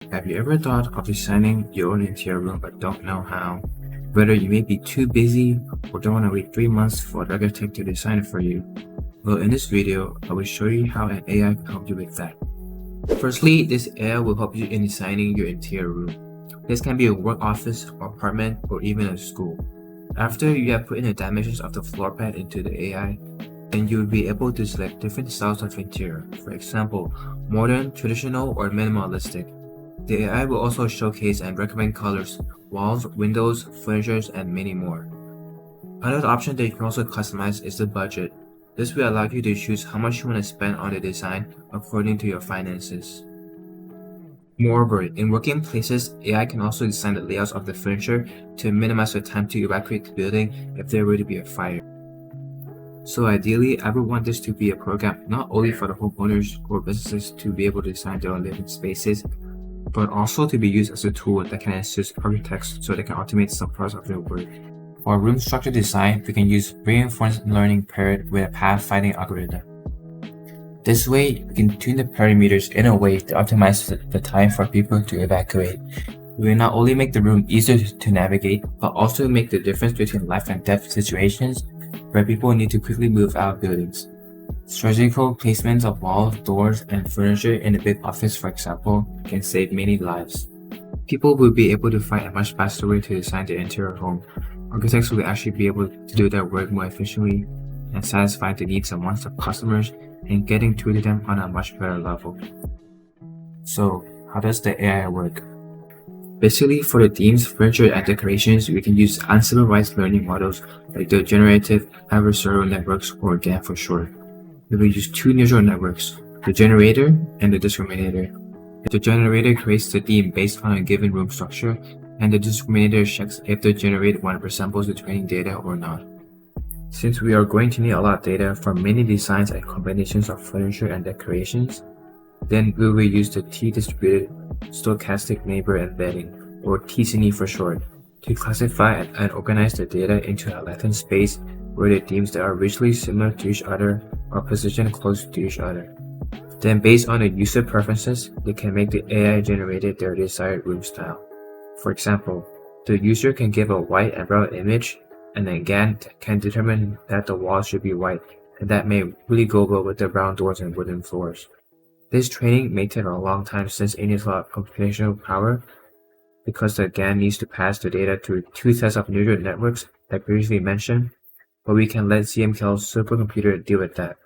Have you ever thought of designing your own interior room but don't know how? Whether you may be too busy or don't want to wait 3 months for an architect to design it for you. Well, in this video, I will show you how an AI can help you with that. Firstly, this AI will help you in designing your interior room. This can be a work office, or apartment, or even a school. After you have put in the dimensions of the floor plan into the AI, then you will be able to select different styles of interior. For example, modern, traditional, or minimalistic. The AI will also showcase and recommend colors, walls, windows, furniture, and many more. Another option that you can also customize is the budget. This will allow you to choose how much you want to spend on the design according to your finances. Moreover, in working places, AI can also design the layouts of the furniture to minimize the time to evacuate the building if there were to be a fire. So ideally, I would want this to be a program not only for the homeowners or businesses to be able to design their own living spaces, but also to be used as a tool that can assist architects so they can automate some parts of their work. For room structure design, we can use reinforcement learning paired with a pathfinding algorithm. This way, we can tune the parameters in a way to optimize the time for people to evacuate. We will not only make the room easier to navigate, but also make the difference between life and death situations where people need to quickly move out of buildings. Strategical placements of walls, doors, and furniture in a big office, for example, can save many lives. People will be able to find a much faster way to design their interior home. Architects will actually be able to do their work more efficiently and satisfy the needs and wants of customers and getting to them on a much better level. So, how does the AI work? Basically, for the themes, furniture, and decorations, we can use unsupervised learning models like the Generative Adversarial Networks, or GAN for short. We will use two neural networks, the generator and the discriminator. The generator creates the theme based on a given room structure, and the discriminator checks if the generated one resembles the training data or not. Since we are going to need a lot of data from many designs and combinations of furniture and decorations, then we will use the T-distributed stochastic neighbor embedding, or TCNE for short, to classify and organize the data into a Latin space where the themes that are visually similar to each other are positioned close to each other. Then based on the user preferences, they can make the AI generated their desired room style. For example, the user can give a white and brown image, and then GAN can determine that the walls should be white, and that may really go well with the brown doors and wooden floors. This training may take a long time since it needs a lot of computational power, because the GAN needs to pass the data to two sets of neural networks like previously mentioned, but we can let CMKL supercomputer deal with that.